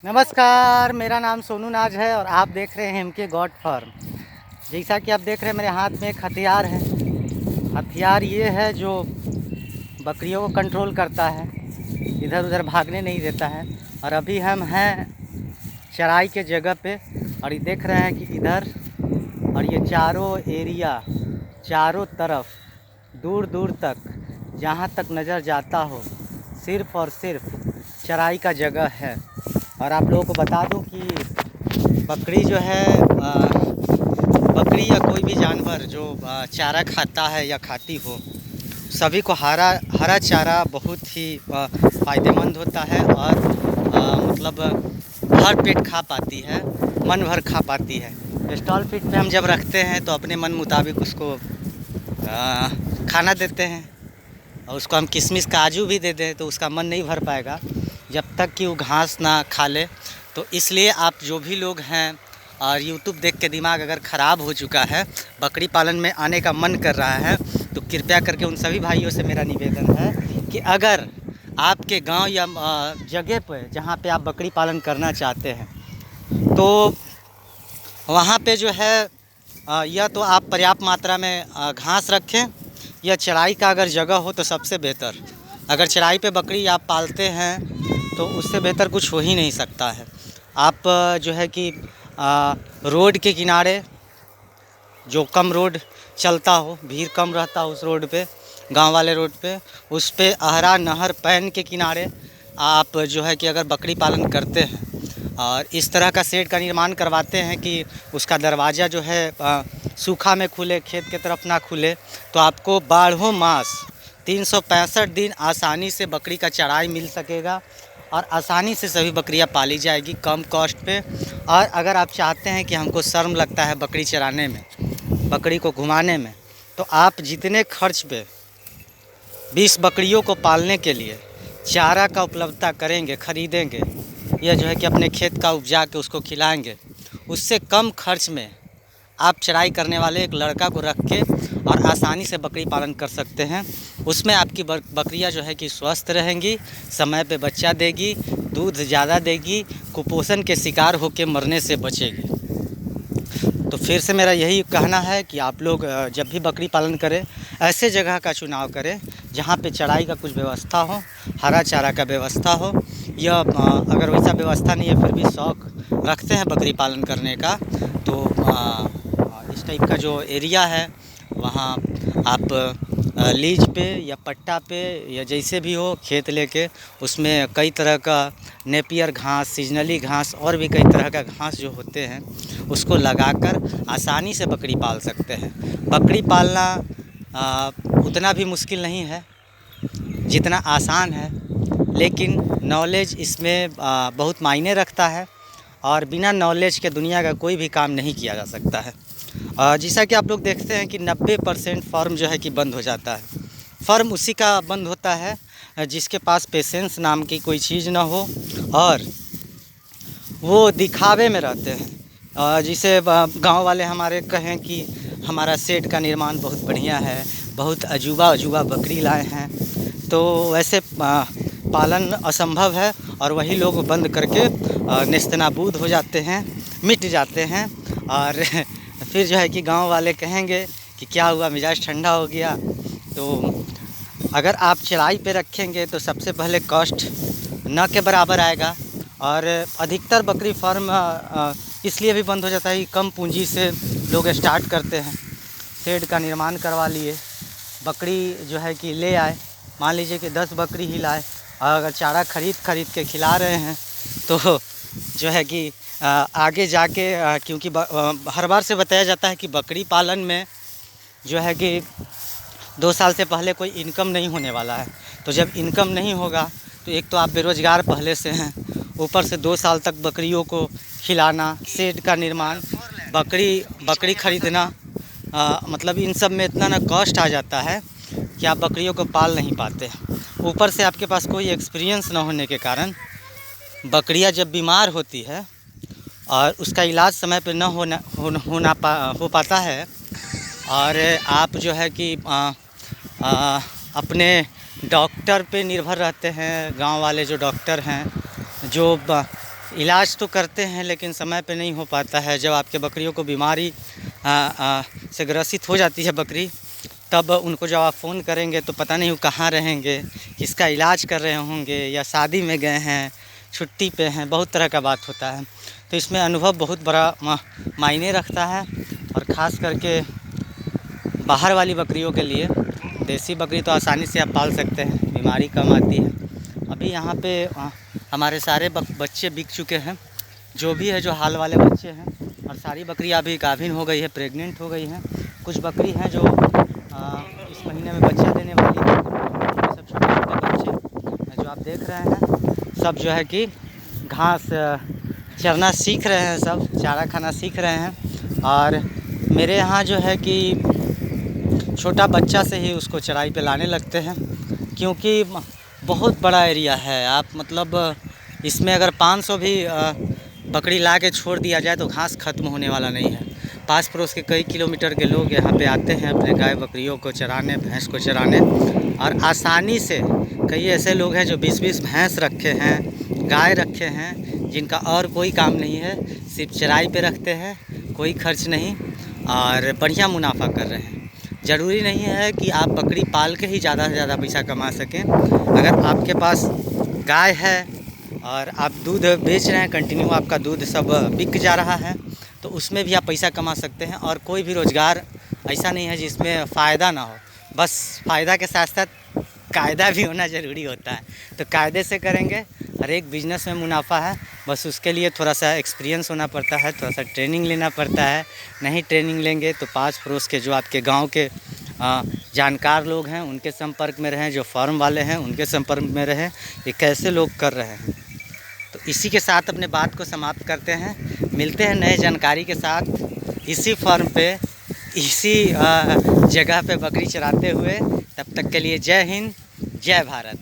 नमस्कार, मेरा नाम सोनू नाज है और आप देख रहे हैं एमके गॉड फार्म। जैसा कि आप देख रहे हैं मेरे हाथ में एक हथियार है। हथियार ये है जो बकरियों को कंट्रोल करता है, इधर उधर भागने नहीं देता है। और अभी हम हैं चराई के जगह पे और ये देख रहे हैं कि इधर और ये चारों एरिया, चारों तरफ दूर दूर तक जहाँ तक नज़र जाता हो सिर्फ़ और सिर्फ चराई का जगह है। और आप लोगों को बता दूं कि बकरी जो है बकरी या कोई भी जानवर जो चारा खाता है या खाती हो, सभी को हरा चारा बहुत ही फ़ायदेमंद होता है और मतलब भर पेट खा पाती है, मन भर खा पाती है। स्टॉल फीड पे हम जब रखते हैं तो अपने मन मुताबिक उसको खाना देते हैं और उसको हम किशमिश काजू भी दे दें तो उसका मन नहीं भर पाएगा जब तक कि वो घास ना खा ले। तो इसलिए आप जो भी लोग हैं और यूट्यूब देख के दिमाग अगर ख़राब हो चुका है, बकरी पालन में आने का मन कर रहा है, तो कृपया करके उन सभी भाइयों से मेरा निवेदन है कि अगर आपके गांव या जगह पर जहां पे आप बकरी पालन करना चाहते हैं तो वहां पे जो है या तो आप पर्याप्त मात्रा में घास रखें या चराई का अगर जगह हो तो सबसे बेहतर। अगर चराई पे बकरी आप पालते हैं तो उससे बेहतर कुछ हो ही नहीं सकता है। आप जो है कि रोड के किनारे जो कम रोड चलता हो, भीड़ कम रहता हो उस रोड पे, गांव वाले रोड पे, उस पे अहरा नहर पैन के किनारे आप जो है कि अगर बकरी पालन करते हैं और इस तरह का शेड का निर्माण करवाते हैं कि उसका दरवाज़ा जो है सूखा में खुले, खेत के तरफ ना खुले, तो आपको 12 मास 365 दिन आसानी से बकरी का चराई मिल सकेगा और आसानी से सभी बकरियां पाली जाएगी कम कॉस्ट पे। और अगर आप चाहते हैं कि हमको शर्म लगता है बकरी चराने में, बकरी को घुमाने में, तो आप जितने खर्च पे 20 बकरियों को पालने के लिए चारा का उपलब्धता करेंगे, ख़रीदेंगे या जो है कि अपने खेत का उपजा के उसको खिलाएंगे, उससे कम खर्च में आप चराई करने वाले एक लड़का को रख के और आसानी से बकरी पालन कर सकते हैं। उसमें आपकी बकरियां जो है कि स्वस्थ रहेंगी, समय पे बच्चा देगी, दूध ज़्यादा देगी, कुपोषण के शिकार होकर मरने से बचेगी। तो फिर से मेरा यही कहना है कि आप लोग जब भी बकरी पालन करें ऐसे जगह का चुनाव करें जहाँ पे चराई का कुछ व्यवस्था हो, हरा चारा का व्यवस्था हो, या अगर वैसा व्यवस्था नहीं है फिर भी शौक़ रखते हैं बकरी पालन करने का, तो इस टाइप का जो एरिया है वहाँ आप लीज पे या पट्टा पे या जैसे भी हो खेत लेके उसमें कई तरह का नेपियर घास, सीजनली घास और भी कई तरह का घास जो होते हैं उसको लगाकर आसानी से बकरी पाल सकते हैं। बकरी पालना उतना भी मुश्किल नहीं है जितना आसान है, लेकिन नॉलेज इसमें बहुत मायने रखता है और बिना नॉलेज के दुनिया का कोई भी काम नहीं किया जा सकता है। जैसा कि आप लोग देखते हैं कि 90% फार्म जो है कि बंद हो जाता है। फार्म उसी का बंद होता है जिसके पास पेशेंस नाम की कोई चीज़ ना हो और वो दिखावे में रहते हैं। जिसे गांव वाले हमारे कहें कि हमारा शेड का निर्माण बहुत बढ़िया है, बहुत अजूबा अजूबा बकरी लाए हैं, तो वैसे पालन असंभव है और वही लोग बंद करके नेस्तनाबूद हो जाते हैं, मिट जाते हैं। और फिर जो है कि गांव वाले कहेंगे कि क्या हुआ, मिजाज ठंडा हो गया। तो अगर आप चराई पे रखेंगे तो सबसे पहले कॉस्ट न के बराबर आएगा और अधिकतर बकरी फार्म इसलिए भी बंद हो जाता है कि कम पूंजी से लोग स्टार्ट करते हैं, शेड का निर्माण करवा लिए, बकरी जो है कि ले आए, मान लीजिए कि 10 बकरी ही लाए और अगर चारा खरीद के खिला रहे हैं तो जो है कि आगे जाके क्योंकि हर बार से बताया जाता है कि बकरी पालन में जो है कि 2 साल से पहले कोई इनकम नहीं होने वाला है। तो जब इनकम नहीं होगा तो एक तो आप बेरोज़गार पहले से हैं, ऊपर से 2 साल तक बकरियों को खिलाना, शेड का निर्माण, बकरी ख़रीदना, मतलब इन सब में इतना ना कॉस्ट आ जाता है कि आप बकरियों को पाल नहीं पाते। ऊपर से आपके पास कोई एक्सपीरियंस ना होने के कारण बकरियां जब बीमार होती है और उसका इलाज समय पे न हो पाता है और आप जो है कि अपने डॉक्टर पे निर्भर रहते हैं, गांव वाले जो डॉक्टर हैं जो इलाज तो करते हैं लेकिन समय पे नहीं हो पाता है। जब आपके बकरियों को बीमारी से ग्रसित हो जाती है बकरी, तब उनको जब आप फ़ोन करेंगे तो पता नहीं वो कहाँ रहेंगे, किसका इलाज कर रहे होंगे, या शादी में गए हैं, छुट्टी पे हैं, बहुत तरह का बात होता है। तो इसमें अनुभव बहुत बड़ा मायने रखता है। और ख़ास करके बाहर वाली बकरियों के लिए देसी बकरी तो आसानी से आप पाल सकते हैं, बीमारी कम आती है। अभी यहाँ पे हमारे सारे बच्चे बिक चुके हैं, जो भी है, जो हाल वाले बच्चे हैं, और सारी बकरियाँ अभी गाभिन हो गई है, प्रेग्नेंट हो गई हैं। कुछ बकरी हैं जो इस महीने में बच्चा देने वाली है। सब छोटे छोटे बच्चे जो आप देख रहे हैं, सब जो है कि घास चरना सीख रहे हैं, सब चारा खाना सीख रहे हैं। और मेरे यहाँ जो है कि छोटा बच्चा से ही उसको चराई पे लाने लगते हैं, क्योंकि बहुत बड़ा एरिया है। आप मतलब इसमें अगर 500 भी बकरी ला के छोड़ दिया जाए तो घास ख़त्म होने वाला नहीं है। पास पड़ोस के कई किलोमीटर के लोग यहाँ पे आते हैं अपने गाय बकरियों को चराने, भैंस को चराने। और आसानी से कई ऐसे लोग हैं जो 20-20 भैंस रखे हैं, गाय रखे हैं, जिनका और कोई काम नहीं है, सिर्फ चराई पे रखते हैं, कोई खर्च नहीं, और बढ़िया मुनाफा कर रहे हैं। ज़रूरी नहीं है कि आप बकरी पाल के ही ज़्यादा से ज़्यादा पैसा कमा सकें। अगर आपके पास गाय है और आप दूध बेच रहे हैं, कंटिन्यू आपका दूध सब बिक जा रहा है, तो उसमें भी आप पैसा कमा सकते हैं। और कोई भी रोज़गार ऐसा नहीं है जिसमें फ़ायदा ना हो, बस फ़ायदा के साथ साथ कायदा भी होना ज़रूरी होता है। तो कायदे से करेंगे, हर एक बिज़नेस में मुनाफा है, बस उसके लिए थोड़ा सा एक्सपीरियंस होना पड़ता है, थोड़ा सा ट्रेनिंग लेना पड़ता है। नहीं ट्रेनिंग लेंगे तो पास पड़ोस के जो आपके गांव के जानकार लोग हैं उनके संपर्क में रहें, जो फार्म वाले हैं उनके संपर्क में रहें, ये कैसे लोग कर रहे हैं। तो इसी के साथ अपने बात को समाप्त करते हैं। मिलते हैं नए जानकारी के साथ इसी फार्म पे, इसी जगह पे बकरी चराते हुए। तब तक के लिए जय हिंद, जय भारत।